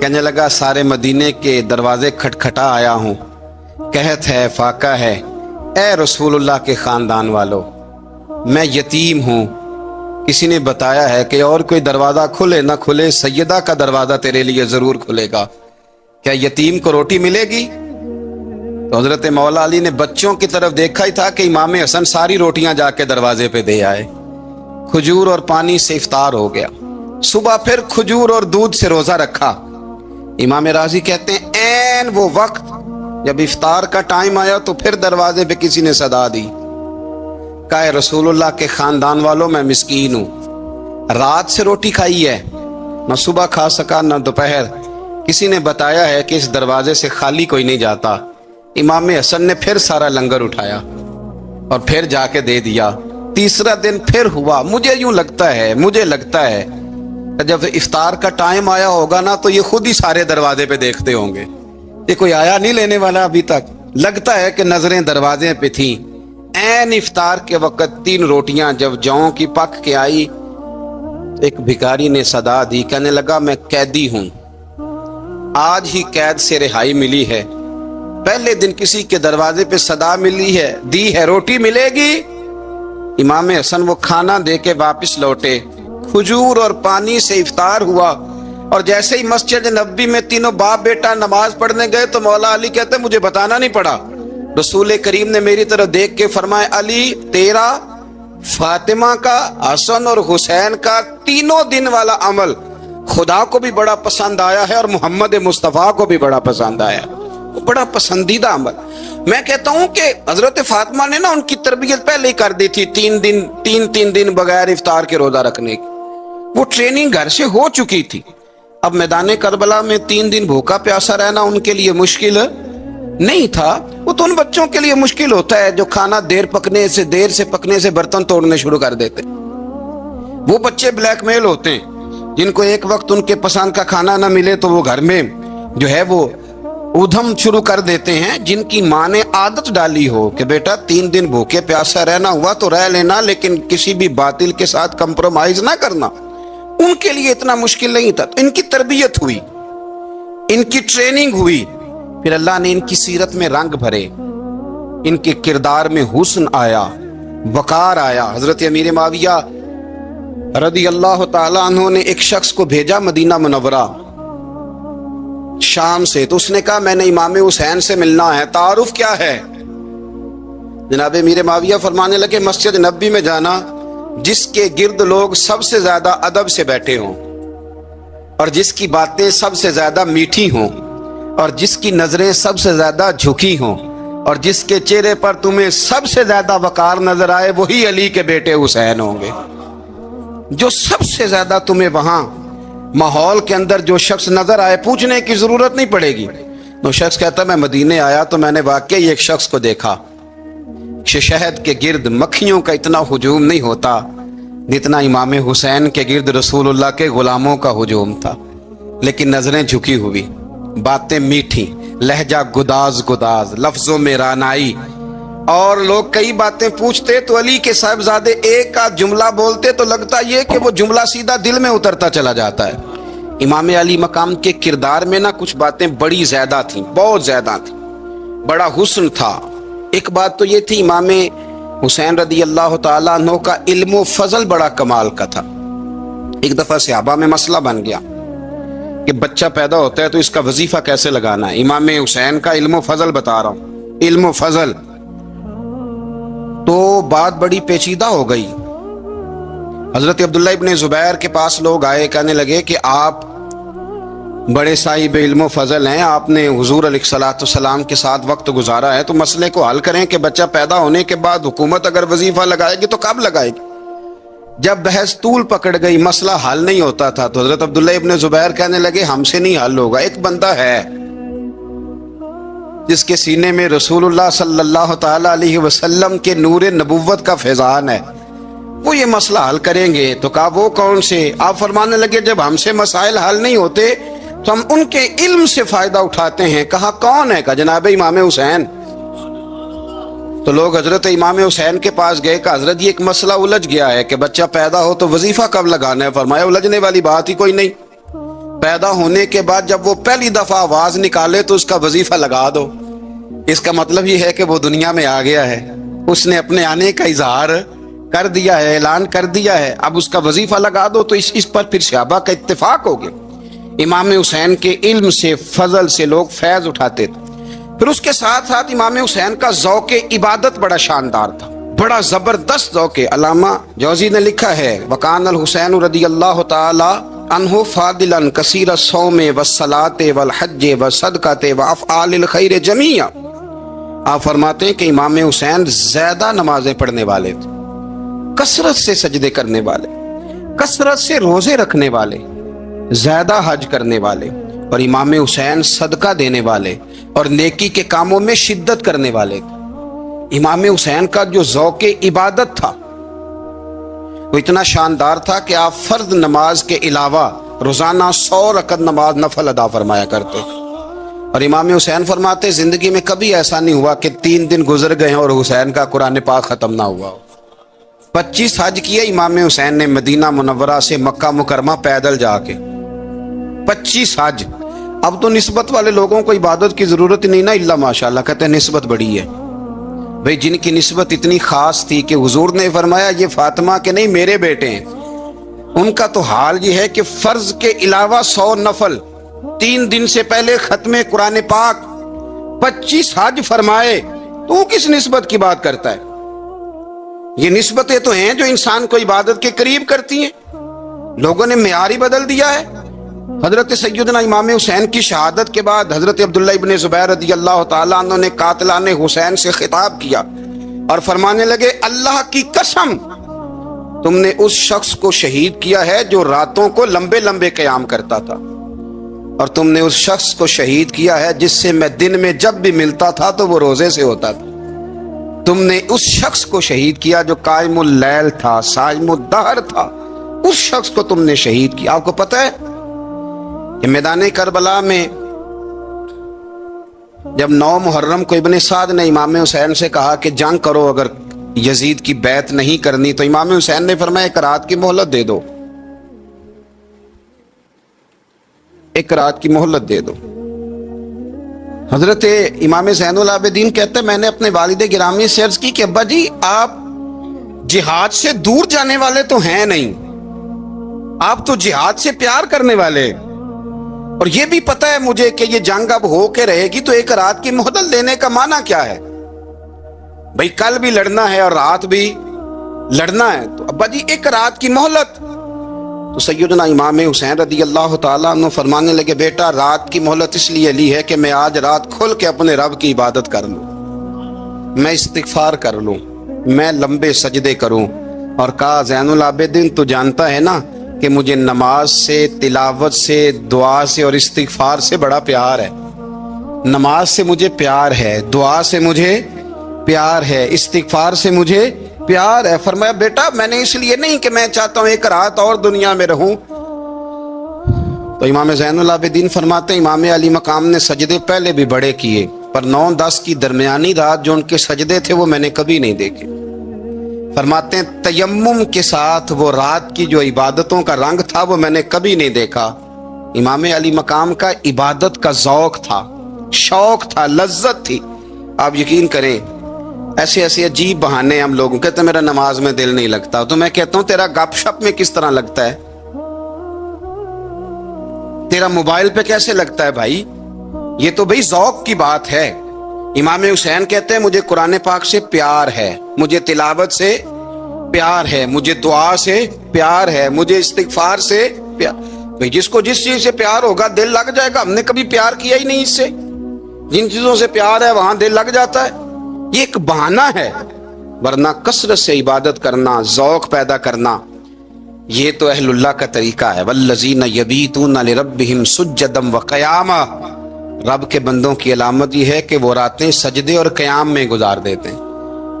کہنے لگا سارے مدینے کے دروازے کھٹکھٹا آیا ہوں، قحط ہے، فاقہ ہے، اے رسول اللہ کے خاندان والو، میں یتیم ہوں، کسی نے بتایا ہے کہ اور کوئی دروازہ کھلے نہ کھلے سیدہ کا دروازہ تیرے لیے ضرور کھلے گا، کیا یتیم کو روٹی ملے گی؟ تو حضرت مولا علی نے بچوں کی طرف دیکھا ہی تھا کہ امام حسن ساری روٹیاں جا کے دروازے پہ دے آئے، کھجور اور پانی سے افطار ہو گیا، صبح پھر کھجور اور دودھ سے روزہ رکھا۔ امام راضی کہتے ہیں این وہ وقت جب افطار کا ٹائم آیا تو پھر دروازے پہ کسی نے صدا دی، کہا رسول اللہ کے خاندان والوں میں مسکین ہوں، رات سے روٹی کھائی ہے، نہ صبح کھا سکا نہ دوپہر، کسی نے بتایا ہے کہ اس دروازے سے خالی کوئی نہیں جاتا۔ امام حسن نے پھر سارا لنگر اٹھایا اور پھر جا کے دے دیا۔ تیسرا دن پھر ہوا، مجھے لگتا ہے جب افطار کا ٹائم آیا ہوگا نا تو یہ خود ہی سارے دروازے پہ دیکھتے ہوں گے، یہ کوئی آیا نہیں لینے والا ابھی تک، لگتا ہے کہ نظریں دروازے پہ تھیں۔ این افطار کے وقت 3 روٹیاں جب جاؤں کی پک کے آئی، ایک بھکاری نے صدا دی، کہنے لگا میں قیدی ہوں، آج ہی قید سے رہائی ملی ہے، پہلے دن کسی کے دروازے پہ صدا ملی ہے، دی ہے روٹی ملے گی۔ امام حسن وہ کھانا دے کے واپس لوٹے، کھجور اور پانی سے افطار ہوا، اور جیسے ہی مسجد نبوی میں تینوں باپ بیٹا نماز پڑھنے گئے تو مولا علی کہتے مجھے بتانا نہیں پڑا، رسول کریم نے میری طرف دیکھ کے فرمایا علی تیرا، فاطمہ کا، حسن اور حسین کا 3 دن والا عمل خدا کو بھی بڑا پسند آیا ہے اور محمد مصطفیٰ کو بھی بڑا پسند آیا، بڑا پسندیدہ عمل۔ میں کہتا ہوں کہ حضرت فاطمہ نے نا ان کی تربیت پہلے ہی کر دی تھی، 3 دن بغیر افطار کے روزہ رکھنے کی، وہ ٹریننگ گھر سے ہو چکی تھی۔ اب میدان کربلا میں 3 دن بھوکا پیاسا رہنا ان کے لیے مشکل نہیں تھا، وہ تو ان بچوں کے لیے مشکل ہوتا ہے جو کھانا دیر سے پکنے سے برتن توڑنے شروع کر دیتے، وہ بچے بلیک میل ہوتے ہیں جن کو ایک وقت ان کے پسند کا کھانا نہ ملے تو وہ گھر میں جو ہے وہ ادھم شروع کر دیتے ہیں، جن کی ماں نے عادت ڈالی ہو کہ بیٹا 3 دن بھوکے پیاسا رہنا ہوا تو رہ لینا، لیکن کسی بھی باطل کے ساتھ کمپرومائز نہ کرنا، ان کے لیے اتنا مشکل نہیں تھا۔ تو ان کی تربیت ہوئی، ان کی ٹریننگ ہوئی، پھر اللہ نے ان کی سیرت میں رنگ بھرے، ان کے کردار میں حسن آیا، وقار آیا۔ حضرت امیر معاویہ رضی اللہ تعالیٰ عنہ نے ایک شخص کو بھیجا مدینہ منورہ شام سے، تو اس نے کہا میں نے امام حسین سے ملنا ہے، تعارف کیا ہے؟ جناب امیر معاویہ فرمانے لگے مسجد نبوی میں جانا جس کے گرد لوگ سب سے زیادہ ادب سے بیٹھے ہوں، اور جس کی باتیں سب سے زیادہ میٹھی ہوں، اور جس کی نظریں سب سے زیادہ جھکی ہوں، اور جس کے چہرے پر تمہیں سب سے زیادہ وقار نظر آئے، وہی علی کے بیٹے حسین ہوں گے۔ جو سب سے زیادہ تمہیں وہاں ماحول کے اندر جو شخص نظر آئے، پوچھنے کی ضرورت نہیں پڑے گی، تو شخص کہتا میں مدینے آیا تو میں نے واقعی ایک شخص کو دیکھا، شہد کے گرد مکھیوں کا اتنا ہجوم نہیں ہوتا جتنا امام حسین کے گرد رسول اللہ کے غلاموں کا ہجوم تھا، لیکن نظریں جھکی ہوئی، باتیں میٹھی، لہجہ گداز لفظوں میں رانائی، اور لوگ کئی باتیں پوچھتے تو علی کے صاحبزادے ایک آدھ جملہ بولتے تو لگتا یہ کہ وہ جملہ سیدھا دل میں اترتا چلا جاتا ہے۔ امام علی مقام کے کردار میں نا کچھ باتیں بڑی زیادہ تھیں، بہت زیادہ تھیں، بڑا حسن تھا۔ ایک بات تو یہ تھی امام حسین رضی اللہ تعالیٰ عنہ کا علم و فضل بڑا کمال کا تھا۔ ایک دفعہ صحابہ میں مسئلہ بن گیا کہ بچہ پیدا ہوتا ہے تو اس کا وظیفہ کیسے لگانا ہے، امام حسین کا علم و فضل بتا رہا ہوں، علم و فضل، تو بات بڑی پیچیدہ ہو گئی۔ حضرت عبداللہ ابن زبیر کے پاس لوگ آئے، کہنے لگے کہ آپ بڑے صاحب علم و فضل ہیں، آپ نے حضور علیہ الصلوۃ والسلام کے ساتھ وقت گزارا ہے، تو مسئلے کو حل کریں کہ بچہ پیدا ہونے کے بعد حکومت اگر وظیفہ لگائے گی تو کب لگائے گی؟ جب بحث طول پکڑ گئی، مسئلہ حل نہیں ہوتا تھا، تو حضرت عبداللہ ابن زبیر کہنے لگے ہم سے نہیں حل ہوگا، ایک بندہ ہے جس کے سینے میں رسول اللہ صلی اللہ تعالی علیہ وسلم کے نور نبوت کا فیضان ہے، وہ یہ مسئلہ حل کریں گے۔ تو کہا وہ کون سے؟ آپ فرمانے لگے جب ہم سے مسائل حل نہیں ہوتے تو ہم ان کے علم سے فائدہ اٹھاتے ہیں۔ کہا کون ہے؟ کہا جناب امام حسین۔ تو لوگ حضرت امام حسین کے پاس گئے، کہ حضرت یہ ایک مسئلہ الجھ گیا ہے کہ بچہ پیدا ہو تو وظیفہ کب لگانا ہے؟ فرمایا الجھنے والی بات ہی کوئی نہیں، پیدا ہونے کے بعد جب وہ پہلی دفعہ آواز نکالے تو اس کا وظیفہ لگا دو. اس کا مطلب یہ ہے کہ وہ دنیا میں آ گیا ہے, اس نے اپنے آنے کا اظہار کر دیا ہے, اعلان کر دیا ہے, اب اس کا وظیفہ لگا دو. تو اس پر پھر صحابہ کا اتفاق ہو گیا. امام حسین کے علم سے, فضل سے لوگ فیض اٹھاتے تھے. پھر اس کے ساتھ ساتھ امام حسین کا ذوق عبادت بڑا شاندار تھا, بڑا زبردست ذوق. علامہ جوزی نے لکھا ہے وکان الحسین رضی اللہ تعالی عنہ فاضلا کثیر الصوم والصلاۃ والحج والصدقۃ وافعال الخیر جمیعا. آپ فرماتے ہیں کہ امام حسین زیادہ نمازیں پڑھنے والے تھے, کثرت سے سجدے کرنے والے, کثرت سے روزے رکھنے والے, زیادہ حج کرنے والے, اور امام حسین صدقہ دینے والے اور نیکی کے کاموں میں شدت کرنے والے تھے. امام حسین کا جو ذوق عبادت تھا وہ اتنا شاندار تھا کہ آپ فرض نماز کے علاوہ روزانہ 100 رکعت نماز نفل ادا فرمایا کرتے. اور امام حسین فرماتے زندگی میں کبھی ایسا نہیں ہوا کہ 3 دن گزر گئے اور حسین کا قرآن پاک ختم نہ ہوا ہو. 25 حج کیے امام حسین نے مدینہ منورہ سے مکہ مکرمہ پیدل جا کے, 25 حج. اب تو نسبت والے لوگوں کو عبادت کی ضرورت نہیں نا, اللہ ماشاءاللہ کہتے ہیں نسبت بڑی ہے. بھئی جن کی نسبت اتنی خاص تھی کہ حضور نے فرمایا یہ فاطمہ کے نہیں میرے بیٹے ہیں, ان کا تو حال یہ ہے کہ فرض کے علاوہ 100 نفل 3 دن سے پہلے ختم قرآن پاک, 25 حج فرمائے. تو کس نسبت کی بات کرتا ہے؟ یہ نسبتیں تو ہیں جو انسان کو عبادت کے قریب کرتی ہیں. لوگوں نے معیار ہی بدل دیا ہے. حضرت سیدنا امام حسین کی شہادت کے بعد حضرت عبداللہ ابن زبیر رضی اللہ تعالیٰ عنہ نے قاتلان حسین سے خطاب کیا اور فرمانے لگے اللہ کی قسم تم نے اس شخص کو شہید کیا ہے جو راتوں کو لمبے لمبے قیام کرتا تھا, اور تم نے اس شخص کو شہید کیا ہے جس سے میں دن میں جب بھی ملتا تھا تو وہ روزے سے ہوتا تھا. تم نے اس شخص کو شہید کیا جو قائم اللیل تھا, صائم الدہر تھا, اس شخص کو تم نے شہید کیا. آپ کو پتہ ہے کہ میدان کربلا میں جب 9 محرم کو ابن سعد نے امام حسین سے کہا کہ جنگ کرو اگر یزید کی بیعت نہیں کرنی, تو امام حسین نے فرمایا 1 رات کی مہلت دے دو, 1 رات کی مہلت دے دو. حضرت امام زین العابدین کہتے ہیں میں نے اپنے والد گرامی سے عرض کی کہ ابا جی آپ جہاد سے دور جانے والے تو ہیں نہیں, آپ تو جہاد سے پیار کرنے والے, اور یہ بھی پتہ ہے مجھے کہ یہ جنگ اب ہو کے رہے گی, تو 1 رات کی مہلت دینے کا معنی کیا ہے؟ بھئی کل بھی لڑنا ہے اور رات بھی لڑنا ہے, تو ابا جی 1 رات کی مہلت. تو سیدنا امام حسین رضی اللہ تعالیٰ عنہ فرمانے لگے بیٹا رات کی مہلت اس لیے لی ہے کہ میں آج رات کھل کے اپنے رب کی عبادت کر لوں, میں استغفار کر لوں, میں لمبے سجدے کروں. اور کہا زین العابدین تو جانتا ہے نا کہ مجھے نماز سے, تلاوت سے, دعا سے اور استغفار سے بڑا پیار ہے. نماز سے مجھے پیار ہے, دعا سے مجھے پیار ہے, استغفار سے مجھے پیار ہے. فرمایا بیٹا میں نے اس لیے نہیں کہ میں چاہتا ہوں 1 رات اور دنیا میں رہوں. تو امام زین العابدین فرماتے ہیں امام علی مقام نے سجدے پہلے بھی بڑے کیے, پر 9-10 کی درمیانی رات جو ان کے سجدے تھے وہ میں نے کبھی نہیں دیکھے. فرماتے ہیں تیمم کے ساتھ وہ رات کی جو عبادتوں کا رنگ تھا وہ میں نے کبھی نہیں دیکھا. امام علی مقام کا عبادت کا ذوق تھا, شوق تھا, لذت تھی. آپ یقین کریں ایسے ایسے عجیب بہانے ہم لوگوں کہتے ہیں میرا نماز میں دل نہیں لگتا, تو میں کہتا ہوں تیرا گپ شپ میں کس طرح لگتا ہے, تیرا موبائل پہ کیسے لگتا ہے بھائی؟ یہ تو بھائی ذوق کی بات ہے. امام حسین کہتے ہیں مجھے قرآن پاک سے پیار ہے, مجھے تلاوت سے پیار ہے, مجھے دعا سے پیار ہے, مجھے استغفار سے پیار. بھائی جس کو جس چیز سے پیار ہوگا دل لگ جائے گا. ہم نے کبھی پیار کیا ہی نہیں اس سے, جن چیزوں سے پیار ہے وہاں دل لگ جاتا ہے. یہ ایک بہانہ ہے, ورنہ کثرت سے عبادت کرنا, ذوق پیدا کرنا, یہ تو اہل اللہ کا طریقہ ہے. والذین یبیتون لربہم سجدا وقیاما, رب کے بندوں کی علامت یہ ہے کہ وہ راتیں سجدے اور قیام میں گزار دیتے ہیں.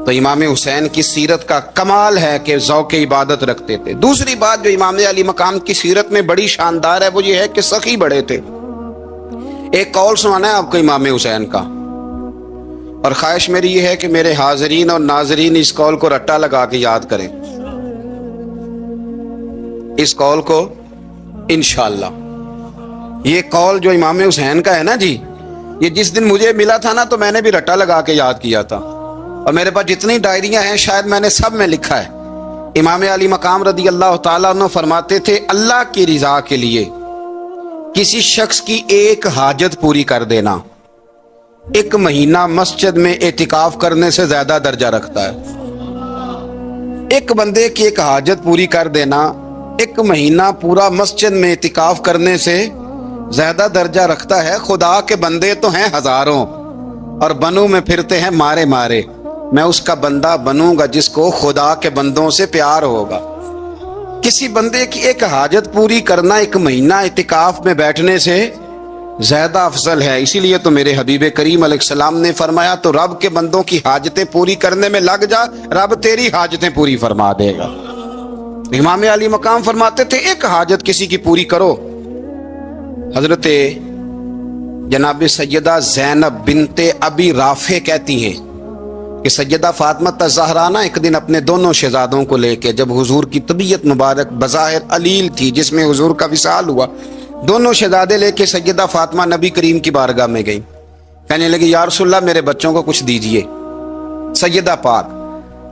تو امام حسین کی سیرت کا کمال ہے کہ ذوق عبادت رکھتے تھے. دوسری بات جو امام علی مقام کی سیرت میں بڑی شاندار ہے وہ یہ ہے کہ سخی بڑے تھے. ایک قول سنانا ہے آپ کو امام حسین کا, اور خواہش میری یہ ہے کہ میرے حاضرین اور ناظرین اس قول کو رٹا لگا کے یاد کریں, اس قول کو انشاءاللہ. یہ قول جو امام حسین کا ہے نا جی، یہ جس دن مجھے ملا تھا نا تو میں نے بھی رٹا لگا کے یاد کیا تھا، اور میرے پاس جتنی ڈائریاں ہیں شاید میں نے سب میں لکھا ہے۔ امام علی مقام رضی اللہ تعالیٰ عنہ فرماتے تھے اللہ کی رضا کے لیے کسی شخص کی ایک حاجت پوری کر دینا 1 مہینہ مسجد میں اعتکاف کرنے سے زیادہ درجہ رکھتا ہے۔ ایک بندے کی ایک حاجت پوری کر دینا 1 مہینہ پورا مسجد میں اعتکاف کرنے سے زیادہ درجہ رکھتا ہے۔ خدا کے بندے تو ہیں ہزاروں اور بنوں میں پھرتے ہیں مارے مارے، میں اس کا بندہ بنوں گا جس کو خدا کے بندوں سے پیار ہوگا۔ کسی بندے کی ایک حاجت پوری کرنا 1 مہینہ اعتکاف میں بیٹھنے سے زیادہ افضل ہے۔ اسی لیے تو میرے حبیب کریم علیہ السلام نے فرمایا تو رب کے بندوں کی حاجتیں پوری کرنے میں لگ جا، رب تیری حاجتیں پوری فرما دے گا۔ امام علی مقام فرماتے تھے ایک حاجت کسی کی پوری کرو۔ حضرت جناب سیدہ زینب بنت ابی رافع کہتی ہیں کہ سیدہ فاطمہ الزہرا نا ایک دن اپنے دونوں شہزادوں کو لے کے، جب حضور کی طبیعت مبارک بظاہر علیل تھی جس میں حضور کا وصال ہوا، دونوں شہزادے لے کے سیدہ فاطمہ نبی کریم کی بارگاہ میں گئی، کہنے لگی یا رسول اللہ میرے بچوں کو کچھ دیجئے۔ سیدہ پاک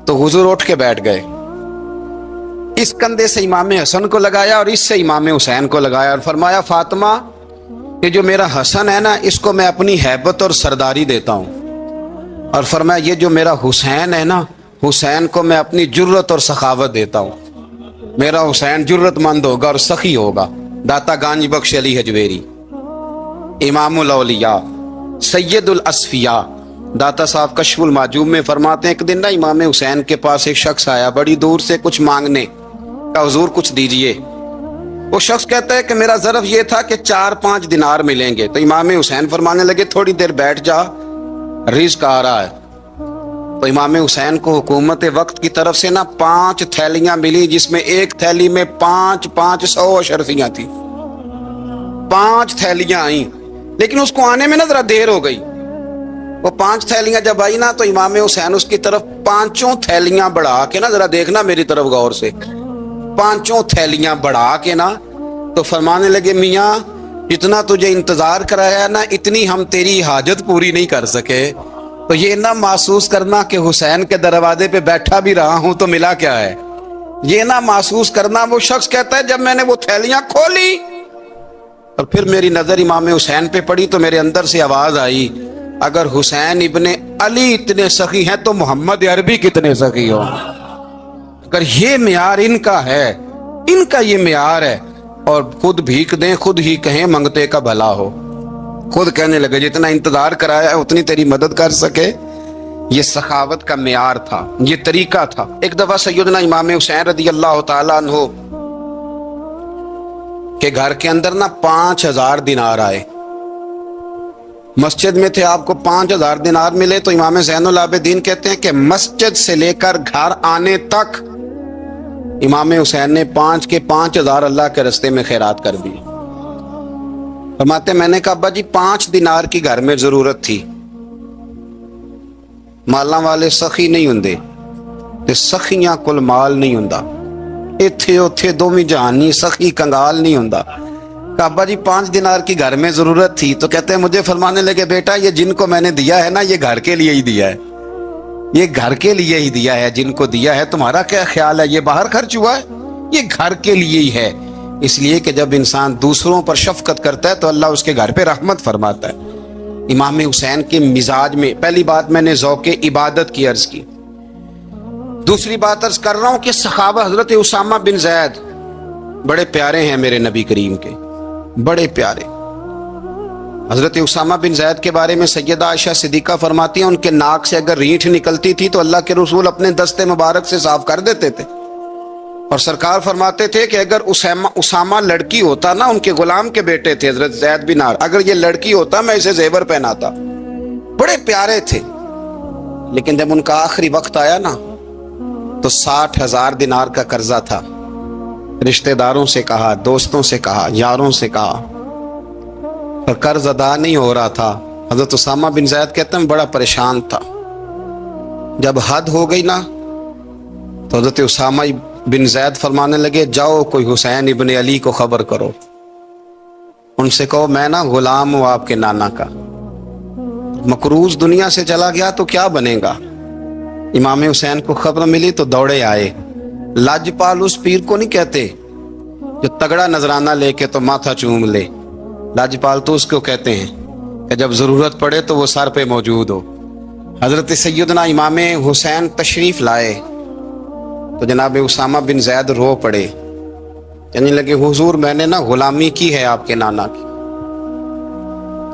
تو حضور اٹھ کے بیٹھ گئے، اس کندھے سے امام حسن کو لگایا اور اس سے امام حسین کو لگایا اور فرمایا فاطمہ یہ جو میرا حسن ہے نا اس کو میں اپنی ہیبت اور سرداری دیتا ہوں، اور فرمایا یہ جو میرا حسین ہے نا حسین کو میں اپنی جرت اور سخاوت دیتا ہوں، میرا حسین جرت مند ہوگا اور سخی ہوگا۔ داتا گانج بخش علی حجویری، امام الاولیاء سید الاصفیاء، داتا صاحب کشف المعجوب میں فرماتے ہیں ایک دن نا امام حسین کے پاس ایک شخص آیا بڑی دور سے کچھ مانگنے، کہا حضور کچھ دیجئے۔ وہ شخص کہتا ہے کہ میرا ظرف یہ تھا کہ 4-5 دینار ملیں گے، تو امام حسین فرمانے لگے تھوڑی دیر بیٹھ جا رزق آ رہا ہے۔ تو امام حسین کو حکومت وقت کی طرف سے نا 5 تھیلیاں ملی جس میں ایک تھیلی میں 500 اشرفیاں تھی، 5 تھیلیاں آئیں، لیکن اس کو آنے میں نا ذرا دیر ہو گئی۔ وہ 5 تھیلیاں جب آئی نا تو امام حسین اس کی طرف 5 تھیلیاں بڑھا کے نا، ذرا دیکھنا میری طرف غور سے، 5 تھیلیاں بڑھا کے نا تو فرمانے لگے میاں جتنا تجھے انتظار کرایا نا اتنی ہم تیری حاجت پوری نہیں کر سکے، تو یہ نہ محسوس کرنا کہ حسین کے دروازے پہ بیٹھا بھی رہا ہوں تو ملا کیا ہے، یہ نہ محسوس کرنا۔ وہ شخص کہتا ہے جب میں نے وہ تھیلیاں کھولی اور پھر میری نظر امام حسین پہ پڑی تو میرے اندر سے آواز آئی اگر حسین ابن علی اتنے سخی ہیں تو محمد عربی کتنے سخی ہو۔ اگر یہ معیار ان کا ہے، ان کا یہ معیار ہے، اور خود بھیک دیں خود ہی کہیں منگتے کا بھلا ہو، خود کہنے لگے جتنا انتظار کرایا ہے اتنی تیری مدد کر سکے، یہ سخاوت کا معیار تھا، یہ طریقہ تھا۔ ایک دفعہ سیدنا امام حسین رضی اللہ تعالیٰ عنہ کے گھر کے اندر نا 5000 دینار آئے، مسجد میں تھے، آپ کو 5000 دینار ملے تو امام زین العابدین کہتے ہیں کہ مسجد سے لے کر گھر آنے تک امام حسین نے 5 کے 5000 اللہ کے رستے میں خیرات کر دی۔ فرماتے میں نے کہا ابا جی 5 دینار کی گھر میں ضرورت تھی، مالاں والے سخی نہیں ہوندے تے سخیاں کل مال نہیں ہوندا، ایتھے اوتھے دوویں جہانی سخی کنگال نہیں ہوندا۔ کہا ابا جی 5 دینار کی گھر میں ضرورت تھی، تو کہتے ہیں مجھے فرمانے لگے بیٹا یہ جن کو میں نے دیا ہے نا یہ گھر کے لیے ہی دیا ہے، یہ گھر کے لیے ہی دیا ہے، جن کو دیا ہے تمہارا کیا خیال ہے یہ باہر خرچ ہوا ہے، یہ گھر کے لیے ہی ہے۔ اس لیے کہ جب انسان دوسروں پر شفقت کرتا ہے تو اللہ اس کے گھر پہ رحمت فرماتا ہے۔ امام حسین کے مزاج میں پہلی بات میں نے ذوق عبادت کی عرض کی، دوسری بات عرض کر رہا ہوں کہ صحابہ حضرت اسامہ بن زید بڑے پیارے ہیں میرے نبی کریم کے، بڑے پیارے۔ حضرت اسامہ بن زید کے بارے میں سیدہ عائشہ صدیقہ فرماتی ہیں ان کے ناک سے اگر رینٹھ نکلتی تھی تو اللہ کے رسول اپنے دستے مبارک سے صاف کر دیتے تھے، اور سرکار فرماتے تھے کہ اگر اسامہ لڑکی ہوتا نا، ان کے غلام کے بیٹے تھے حضرت زید بن عمرو، اگر یہ لڑکی ہوتا میں اسے زیور پہناتا۔ بڑے پیارے تھے، لیکن جب ان کا آخری وقت آیا نا تو 60,000 دینار کا قرضہ تھا، رشتہ داروں سے کہا، دوستوں سے کہا، یاروں سے کہا، اور قرض ادا نہیں ہو رہا تھا۔ حضرت اسامہ بن زید کہتے ہیں بڑا پریشان تھا، جب حد ہو گئی نا تو حضرت اسامہ بن زید فرمانے لگے جاؤ کوئی حسین ابن علی کو خبر کرو، ان سے کہو میں نا غلام ہوں آپ کے نانا کا، مقروض دنیا سے چلا گیا تو کیا بنے گا۔ امام حسین کو خبر ملی تو دوڑے آئے۔ لاجپال اس پیر کو نہیں کہتے جو تگڑا نذرانہ لے کے تو ماتھا چوم لے، لاجپال تو اس کو کہتے ہیں کہ جب ضرورت پڑے تو وہ سر پہ موجود ہو۔ حضرت سیدنا امام حسین تشریف لائے تو جناب اسامہ بن زید رو پڑے، کہنے لگے حضور میں نے نا غلامی کی ہے آپ کے نانا کی،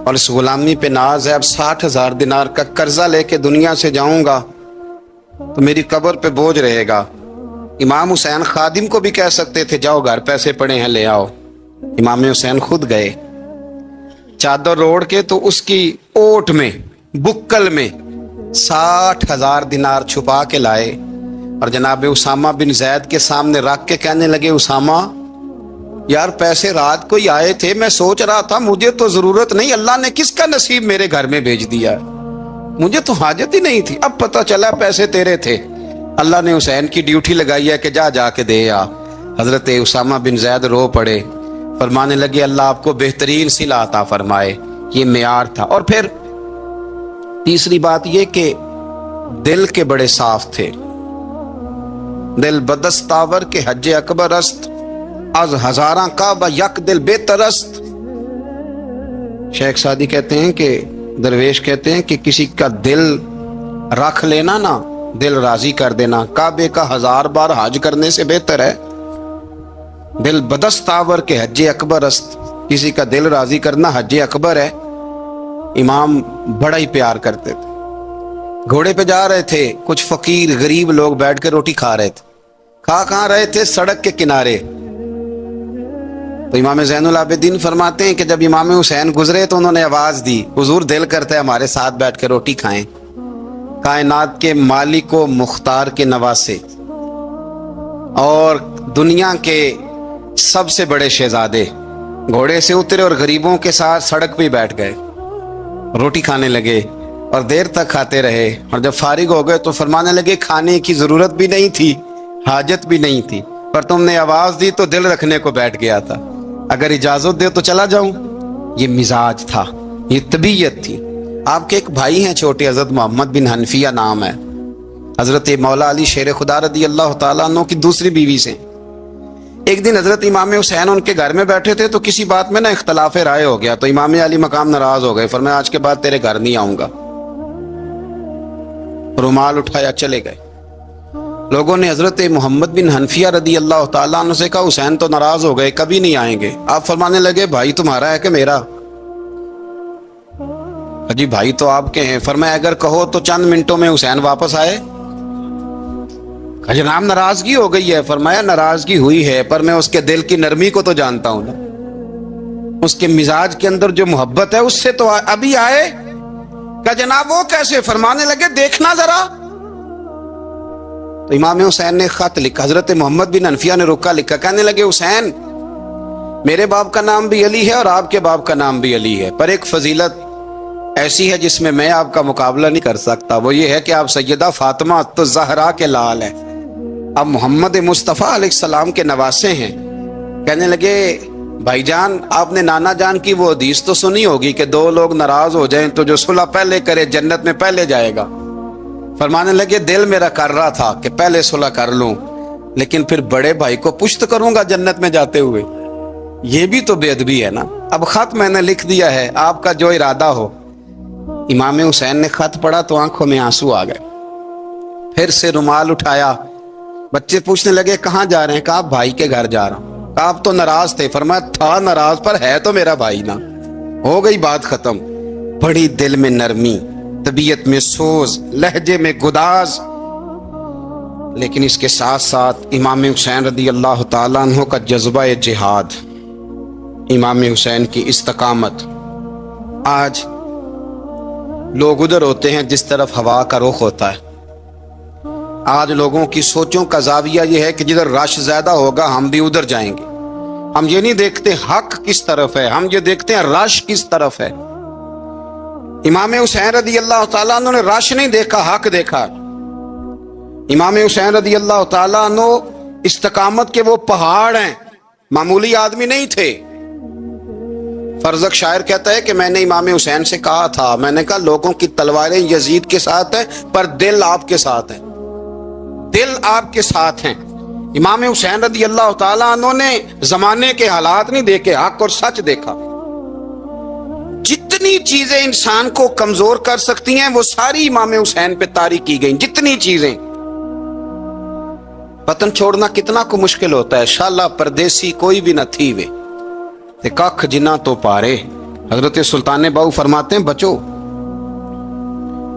اور اس غلامی پہ ناز ہے، اب 60,000 دینار کا قرضہ لے کے دنیا سے جاؤں گا تو میری قبر پہ بوجھ رہے گا۔ امام حسین خادم کو بھی کہہ سکتے تھے جاؤ گھر پیسے پڑے ہیں لے آؤ، امام حسین خود گئے، چادر روڑ کے تو اس کی اوٹ میں بکل میں 60,000 دینار چھپا کے لائے اور جناب اسامہ بن زید کے سامنے رکھ کے کہنے لگے اسامہ یار پیسے رات کو ہی آئے تھے، میں سوچ رہا تھا مجھے تو ضرورت نہیں، اللہ نے کس کا نصیب میرے گھر میں بھیج دیا، مجھے تو حاجت ہی نہیں تھی، اب پتہ چلا پیسے تیرے تھے، اللہ نے حسین کی ڈیوٹی لگائی ہے کہ جا کے دے آ۔ حضرت اسامہ بن زید رو پڑے، فرمانے لگے اللہ آپ کو بہترین صلہ عطا فرمائے، یہ معیار تھا۔ اور پھر تیسری بات یہ کہ دل کے بڑے صاف تھے، دل بدستاور کے حج اکبر است، از ہزاراں کعبہ یک دل بہتر است۔ شیخ سعدی کہتے ہیں کہ درویش کہتے ہیں کہ کسی کا دل رکھ لینا نا، دل راضی کر دینا کعبے کا 1000 بار حج کرنے سے بہتر ہے۔ دل بدستاور کے حج اکبر است، کسی کا دل راضی کرنا حج اکبر ہے۔ امام بڑا ہی پیار کرتے تھے، گھوڑے پہ جا رہے تھے، کچھ فقیر غریب لوگ بیٹھ کے روٹی کھا رہے تھے، کہاں رہے تھے؟ سڑک کے کنارے۔ تو امام زین العابدین فرماتے ہیں کہ جب امام حسین گزرے تو انہوں نے آواز دی حضور دل کرتا ہے ہمارے ساتھ بیٹھ کے روٹی کھائیں۔ کائنات کے مالک و مختار کے نواسے اور دنیا کے سب سے بڑے شہزادے گھوڑے سے اترے اور غریبوں کے ساتھ سڑک پہ بیٹھ گئے، روٹی کھانے لگے اور دیر تک کھاتے رہے، اور جب فارغ ہو گئے تو فرمانے لگے کھانے کی ضرورت بھی نہیں تھی، حاجت بھی نہیں تھی، پر تم نے آواز دی تو دل رکھنے کو بیٹھ گیا تھا، اگر اجازت دے تو چلا جاؤں۔ یہ مزاج تھا، یہ طبیعت تھی۔ آپ کے ایک بھائی ہیں چھوٹے، حضرت محمد بن حنفیہ نام ہے، حضرت مولا علی شیر خدا رضی اللہ تعالیٰ عنہ کی دوسری بیوی سے۔ ایک دن حضرت امام حسین ان کے گھر میں بیٹھے تھے تو کسی بات میں نا اختلاف رائے ہو گیا، تو امام علی مقام ناراض ہو گئے، فرمایا آج کے بعد تیرے گھر نہیں آؤں گا، رومال اٹھایا چلے گئے۔ لوگوں نے حضرت محمد بن حنفیہ رضی اللہ تعالیٰ عنہ سے کہا حسین تو ناراض ہو گئے، کبھی نہیں آئیں گے۔ آپ فرمانے لگے بھائی تمہارا ہے کہ میرا؟ جی بھائی تو آپ کے ہیں۔ فرمایا اگر کہو تو چند منٹوں میں حسین واپس آئے۔ جناب ناراضگی ہو گئی ہے۔ فرمایا ناراضگی ہوئی ہے پر میں اس کے دل کی نرمی کو تو جانتا ہوں نا، اس کے مزاج کے اندر جو محبت ہے اس سے تو ابھی آئے۔ کہ جناب وہ کیسے؟ فرمانے لگے دیکھنا ذرا۔ تو امام حسین نے خط لکھا، حضرت محمد بن حنفیہ نے رکا لکھا، کہنے لگے حسین میرے باپ کا نام بھی علی ہے اور آپ کے باپ کا نام بھی علی ہے، پر ایک فضیلت ایسی ہے جس میں میں آپ کا مقابلہ نہیں کر سکتا، وہ یہ ہے کہ آپ سیدہ فاطمہ الزہرا کے لال ہیں، آپ محمد مصطفیٰ علیہ السلام کے نواسے ہیں۔ کہنے لگے بھائی جان آپ نے نانا جان کی وہ حدیث تو سنی ہوگی کہ دو لوگ ناراض ہو جائیں تو جو صلح پہلے کرے جنت میں پہلے جائے گا۔ فرمانے لگے دل میرا کر رہا تھا کہ پہلے صلح کر لوں، لیکن پھر بڑے بھائی کو پشت کروں گا جنت میں جاتے ہوئے، یہ بھی تو بے ادبی ہے نا۔ اب خط میں نے لکھ دیا ہے، آپ کا جو ارادہ ہو۔ امام حسین نے خط پڑھا تو آنکھوں میں آنسو آ گئے، پھر سے رومال اٹھایا۔ بچے پوچھنے لگے کہاں جا رہے ہیں؟ کہا بھائی کے گھر جا رہا ہوں۔ کہا آپ تو ناراض تھے؟ فرمایا تھا ناراض پر ہے تو میرا بھائی نا، ہو گئی بات ختم۔ بڑی دل میں نرمی، طبیعت میں سوز، لہجے میں گداز، لیکن اس کے ساتھ ساتھ امام حسین رضی اللہ تعالیٰ عنہ کا جذبہ جہاد، امام حسین کی استقامت۔ آج لوگ ادھر ہوتے ہیں جس طرف ہوا کا رخ ہوتا ہے، آج لوگوں کی سوچوں کا زاویہ یہ ہے کہ جدھر رش زیادہ ہوگا ہم بھی ادھر جائیں گے۔ ہم یہ نہیں دیکھتے حق کس طرف ہے، ہم یہ دیکھتے ہیں رش کس طرف ہے۔ امام حسین رضی اللہ تعالیٰ عنہ نے رش نہیں دیکھا، حق دیکھا۔ امام حسین رضی اللہ تعالیٰ عنہ استقامت کے وہ پہاڑ ہیں، معمولی آدمی نہیں تھے۔ فرزق شاعر کہتا ہے کہ میں نے امام حسین سے کہا تھا، میں نے کہا لوگوں کی تلواریں یزید کے ساتھ ہیں پر دل آپ کے ساتھ ہیں، دل آپ کے ساتھ ہیں۔ امام حسین رضی اللہ تعالیٰ عنہ نے زمانے کے حالات نہیں دیکھے، حق اور سچ دیکھا۔ جتنی چیزیں انسان کو کمزور کر سکتی ہیں وہ ساری امام حسین پہ طاری کی گئیں، جتنی چیزیں۔ وطن چھوڑنا کتنا کو مشکل ہوتا ہے، شالا پردیسی کوئی بھی نہ تھی وے تے ککھ جنہ تو پارے۔ حضرت سلطان باؤ فرماتے ہیں بچو،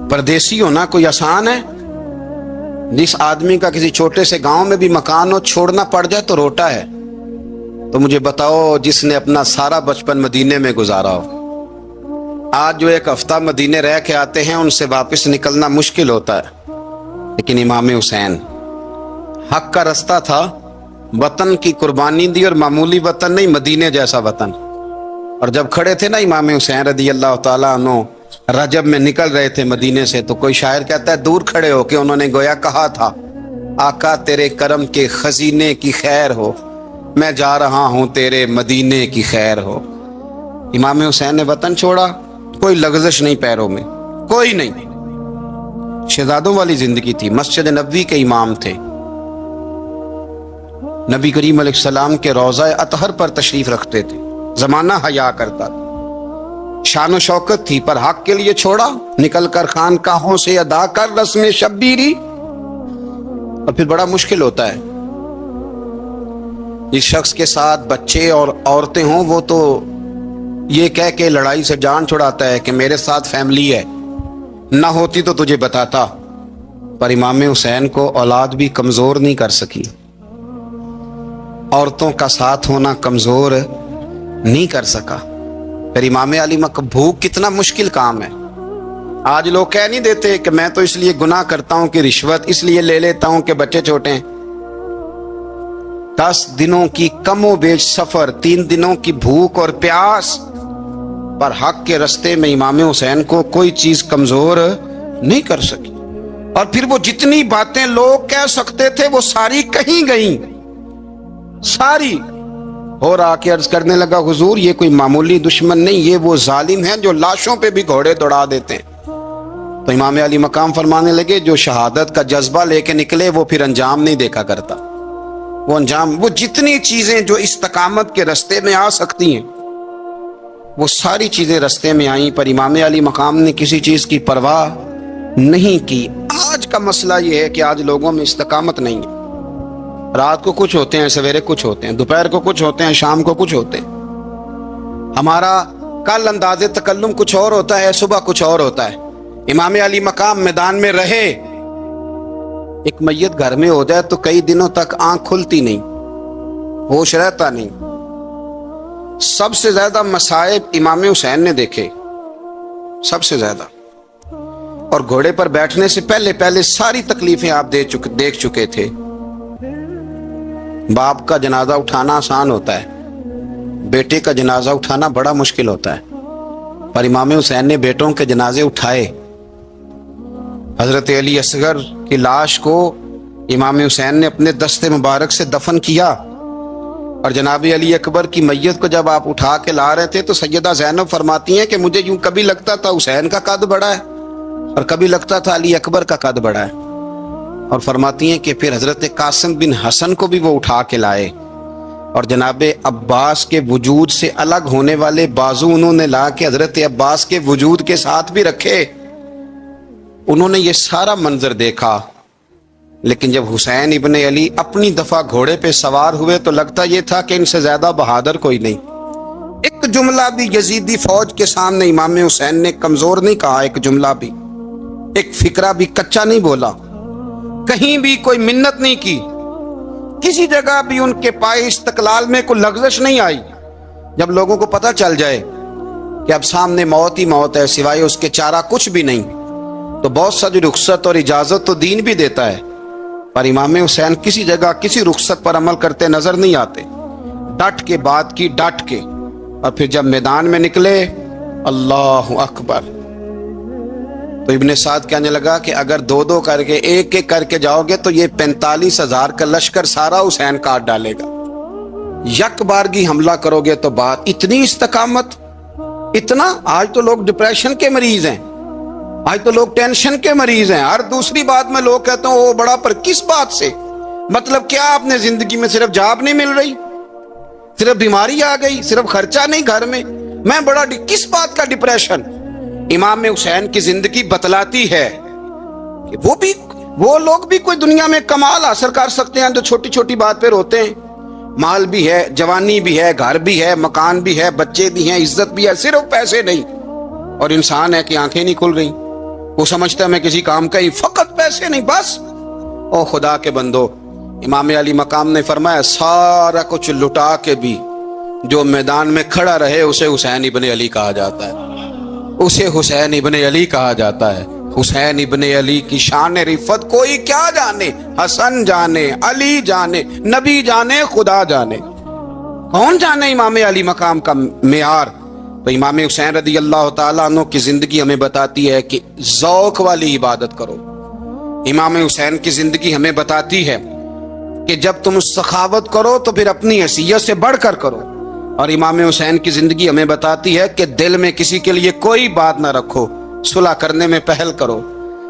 پردیسی ہونا کوئی آسان ہے؟ جس آدمی کا کسی چھوٹے سے گاؤں میں بھی مکان ہو، چھوڑنا پڑ جائے تو روٹا ہے۔ تو مجھے بتاؤ جس نے اپنا سارا بچپن مدینے میں گزارا ہو، آج جو ایک ہفتہ مدینے رہ کے آتے ہیں ان سے واپس نکلنا مشکل ہوتا ہے۔ لیکن امام حسین حق کا رستہ تھا، وطن کی قربانی دی، اور معمولی وطن نہیں، مدینے جیسا وطن۔ اور جب کھڑے تھے نا امام حسین رضی اللہ تعالیٰ عنہ رجب میں نکل رہے تھے مدینے سے، تو کوئی شاعر کہتا ہے دور کھڑے ہو کے انہوں نے گویا کہا تھا، آقا تیرے کرم کے خزینے کی خیر ہو، میں جا رہا ہوں تیرے مدینے کی خیر ہو۔ امام حسین نے وطن چھوڑا، کوئی لغزش نہیں پیروں میں، کوئی نہیں۔ شہزادوں والی زندگی تھی، مسجد نبوی کے امام تھے، نبی کریم علیہ السلام کے روضہ اطہر پر تشریف رکھتے تھے، زمانہ حیا کرتا تھا، شان و شوکت تھی، پر حق کے لیے چھوڑا، نکل کر خانقاہوں سے ادا کر رسم شبیری۔ اور پھر بڑا مشکل ہوتا ہے، جس شخص کے ساتھ بچے اور عورتیں ہوں وہ تو یہ کہہ کے لڑائی سے جان چھڑاتا ہے کہ میرے ساتھ فیملی ہے، نہ ہوتی تو تجھے بتاتا۔ پر امام حسین کو اولاد بھی کمزور نہیں کر سکی، عورتوں کا ساتھ ہونا کمزور نہیں کر سکا۔ پھر امام علی بھوک کتنا مشکل کام ہے۔ آج لوگ کہہ نہیں دیتے کہ میں تو اس لیے گناہ کرتا ہوں کہ رشوت اس لیے لے لیتا ہوں کہ بچے چھوٹے ہیں۔ 10 دنوں کی کم و بیش سفر، 3 دنوں کی بھوک اور پیاس، پر حق کے رستے میں امام حسین کو کوئی چیز کمزور نہیں کر سکی۔ اور پھر وہ جتنی باتیں لوگ کہہ سکتے تھے وہ ساری کہیں گئیں، ساری۔ اور آ کے عرض کرنے لگا حضور یہ کوئی معمولی دشمن نہیں، یہ وہ ظالم ہیں جو لاشوں پہ بھی گھوڑے دوڑا دیتے ہیں۔ تو امام علی مقام فرمانے لگے جو شہادت کا جذبہ لے کے نکلے وہ پھر انجام نہیں دیکھا کرتا۔ وہ انجام، وہ جتنی چیزیں جو استقامت کے رستے میں آ سکتی ہیں وہ ساری چیزیں رستے میں آئیں، پر امام علی مقام نے کسی چیز کی پرواہ نہیں کی۔ آج کا مسئلہ یہ ہے کہ آج لوگوں میں استقامت نہیں ہے، رات کو کچھ ہوتے ہیں، سویرے کچھ ہوتے ہیں، دوپہر کو کچھ ہوتے ہیں، شام کو کچھ ہوتے ہیں۔ ہمارا کل انداز تکلم کچھ اور ہوتا ہے، صبح کچھ اور ہوتا ہے۔ امام علی مقام میدان میں رہے، ایک میت گھر میں ہو جائے تو کئی دنوں تک آنکھ کھلتی نہیں، ہوش رہتا نہیں۔ سب سے زیادہ مصائب امام حسین نے دیکھے، سب سے زیادہ، اور گھوڑے پر بیٹھنے سے پہلے ساری تکلیفیں آپ دیکھ چکے تھے۔ باپ کا جنازہ اٹھانا آسان ہوتا ہے، بیٹے کا جنازہ اٹھانا بڑا مشکل ہوتا ہے، پر امام حسین نے بیٹوں کے جنازے اٹھائے۔ حضرت علی اصغر کی لاش کو امام حسین نے اپنے دست مبارک سے دفن کیا، اور جناب علی اکبر کی میت کو جب آپ اٹھا کے لا رہے تھے تو سیدہ زینب فرماتی ہیں کہ مجھے یوں کبھی لگتا تھا حسین کا قد بڑا ہے اور کبھی لگتا تھا علی اکبر کا قد بڑا ہے۔ اور فرماتی ہیں کہ پھر حضرت قاسم بن حسن کو بھی وہ اٹھا کے لائے، اور جناب عباس کے وجود سے الگ ہونے والے بازو انہوں نے لا کے حضرت عباس کے وجود کے ساتھ بھی رکھے۔ انہوں نے یہ سارا منظر دیکھا، لیکن جب حسین ابن علی اپنی دفعہ گھوڑے پہ سوار ہوئے تو لگتا یہ تھا کہ ان سے زیادہ بہادر کوئی نہیں۔ ایک جملہ بھی یزیدی فوج کے سامنے امام حسین نے کمزور نہیں کہا، ایک جملہ بھی، ایک فکرہ بھی کچا نہیں بولا، کہیں بھی کوئی منت نہیں کی، کسی جگہ بھی ان کے پائے استقلال میں کوئی لغزش نہیں آئی۔ جب لوگوں کو پتہ چل جائے کہ اب سامنے موت ہی موت ہے، سوائے اس کے چارہ کچھ بھی نہیں، تو بہت سا جو رخصت اور اجازت تو دین بھی دیتا ہے، پر امام حسین کسی جگہ کسی رخصت پر عمل کرتے نظر نہیں آتے، ڈٹ کے بات کی، ڈٹ کے۔ اور پھر جب میدان میں نکلے، اللہ اکبر، تو ابن سعد کہنے لگا کہ اگر 2 کر کے، ایک کر کے جاؤ گے تو یہ 45,000 کا لشکر سارا حسین کاٹ ڈالے گا، یک بارگی حملہ کرو گے تو بات۔ اتنی استقامت اتنا آج تو لوگ ڈپریشن کے مریض ہیں، آج تو لوگ ٹینشن کے مریض ہیں، ہر دوسری بات میں لوگ کہتے ہیں وہ بڑا، پر کس بات سے؟ مطلب کیا آپ نے زندگی میں صرف جاب نہیں مل رہی، صرف بیماری آ گئی، صرف خرچہ نہیں گھر میں بڑا کس بات کا ڈپریشن؟ امام حسین کی زندگی بتلاتی ہے کہ وہ لوگ بھی کوئی دنیا میں کمال حاصل کر سکتے ہیں جو چھوٹی چھوٹی بات پہ روتے ہیں۔ مال بھی ہے، جوانی بھی ہے، گھر بھی ہے، مکان بھی ہے، بچے بھی ہیں، عزت بھی ہے، صرف پیسے نہیں۔ اور انسان ہے کہ آنکھیں نہیں کھل رہی، وہ سمجھتا ہے میں کسی کام کا ہی، فقط پیسے نہیں بس۔ او خدا کے بندو، امام علی مقام نے فرمایا سارا کچھ لٹا کے بھی جو میدان میں کھڑا رہے اسے حسین ابن علی کہا جاتا ہے، اسے حسین ابن علی کہا جاتا ہے۔ حسین ابن علی کی شان رفت کوئی کیا جانے، حسن جانے، علی جانے، نبی جانے، خدا جانے، کون جانے امام علی مقام کا معیار؟ تو امام حسین رضی اللہ تعالیٰ عنہ کی زندگی ہمیں بتاتی ہے کہ ذوق والی عبادت کرو۔ امام حسین کی زندگی ہمیں بتاتی ہے کہ جب تم سخاوت کرو تو پھر اپنی حیثیت سے بڑھ کر کرو۔ اور امام حسین کی زندگی ہمیں بتاتی ہے کہ دل میں کسی کے لیے کوئی بات نہ رکھو، صلح کرنے میں پہل کرو،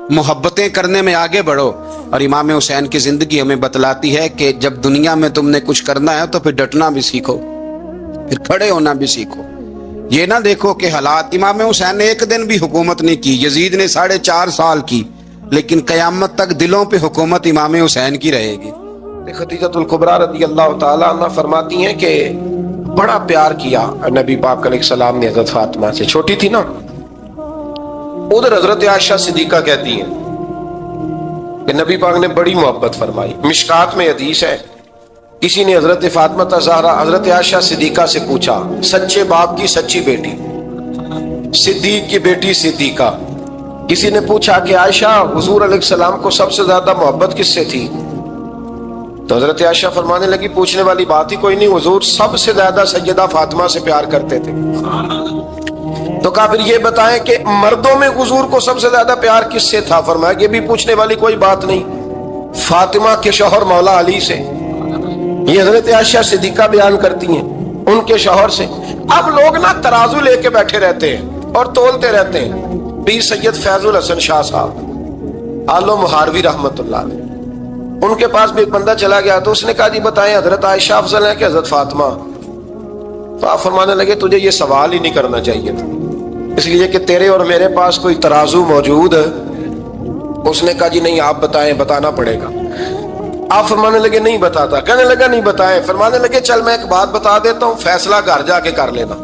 محبتیں کرنے میں آگے بڑھو۔ اور امام حسین کی زندگی ہمیں بتلاتی ہے کہ جب دنیا میں تم نے کچھ کرنا ہے تو پھر ڈٹنا بھی سیکھو، پھر کھڑے ہونا بھی سیکھو۔ یہ نہ دیکھو کہ حالات، امام حسین نے ایک دن بھی حکومت نہیں کی، یزید نے 4.5 سال کی، لیکن قیامت تک دلوں پہ حکومت امام حسین کی رہے گی۔ خدیجۃ الکبریٰ رضی اللہ تعالیٰ عنہ فرماتی ہیں کہ بڑا پیار کیا نبی پاک علیہ السلام نے حضرت فاطمہ سے، چھوٹی تھی نا۔ ادھر حضرت عائشہ صدیقہ کہتی ہیں کہ نبی پاک نے بڑی محبت فرمائی۔ مشکات میں حدیث ہے، کسی نے حضرت فاطمہ زہرا حضرت عائشہ صدیقہ سے پوچھا، سچے باپ کی سچی بیٹی، صدیق کی بیٹی صدیقہ، کسی نے پوچھا کہ عائشہ حضور علیہ السلام کو سب سے زیادہ محبت کس سے تھی؟ تو حضرت عائشہ فرمانے لگی پوچھنے والی بات ہی کوئی نہیں، حضور سب سے زیادہ سیدہ فاطمہ سے پیار کرتے تھے۔ تو کہا پھر یہ بتائیں کہ مردوں میں حضور کو سب سے زیادہ پیار کس سے تھا؟ فرمایا یہ بھی پوچھنے والی کوئی بات نہیں، فاطمہ کے شوہر مولا علی سے۔ یہ حضرت عائشہ صدیقہ بیان کرتی ہیں ان کے شوہر سے۔ اب لوگ نا ترازو لے کے بیٹھے رہتے ہیں اور تولتے رہتے ہیں۔ پیر سید فیض الحسن شاہ صاحب آلو مہاروی رحمت اللہ علیہ، ان کے پاس بھی ایک بندہ چلا گیا تو اس نے کہا جی بتائیں حضرت عائشہ افضل ہے کہ حضرت فاطمہ؟ تو آپ فرمانے لگے تجھے یہ سوال ہی نہیں کرنا چاہیے تھا، اس لیے کہ تیرے اور میرے پاس کوئی ترازو موجود ہے۔ اس نے کہا جی نہیں آپ بتائیں، بتانا پڑے گا۔ آپ فرمانے لگے نہیں بتاتا، کہنے لگا نہیں بتائیں، فرمانے لگے چل میں ایک بات بتا دیتا ہوں، فیصلہ گھر جا کے کر لینا۔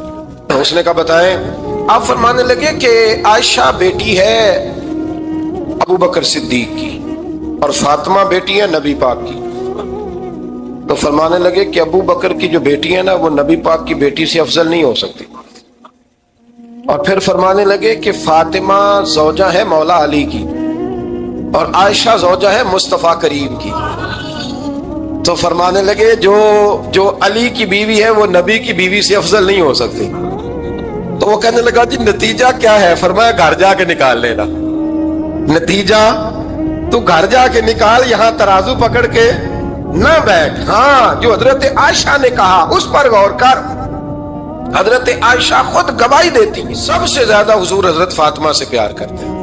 اس نے کہا بتائیں۔ آپ فرمانے لگے کہ عائشہ بیٹی ہے ابو بکر صدیق کی اور فاطمہ بیٹی ہے نبی پاک کی۔ تو فرمانے لگے کہ ابو بکر کی جو بیٹی ہے نا وہ نبی پاک کی بیٹی سے افضل نہیں ہو سکتی۔ اور پھر فرمانے لگے کہ فاطمہ زوجہ ہے مولا علی کی اور عائشہ زوجہ ہے مصطفیٰ کریم کی۔ تو فرمانے لگے جو علی کی بیوی ہے وہ نبی کی بیوی سے افضل نہیں ہو سکتی۔ تو وہ کہنے لگا جی نتیجہ کیا ہے؟ فرمایا گھر جا کے نکال لینا، نتیجہ تو گھر جا کے نکال، یہاں ترازو پکڑ کے نہ بیٹھ۔ ہاں جو حضرت عائشہ نے کہا اس پر غور کر۔ حضرت عائشہ خود گواہی دیتی سب سے زیادہ حضور حضرت فاطمہ سے پیار کرتے ہیں۔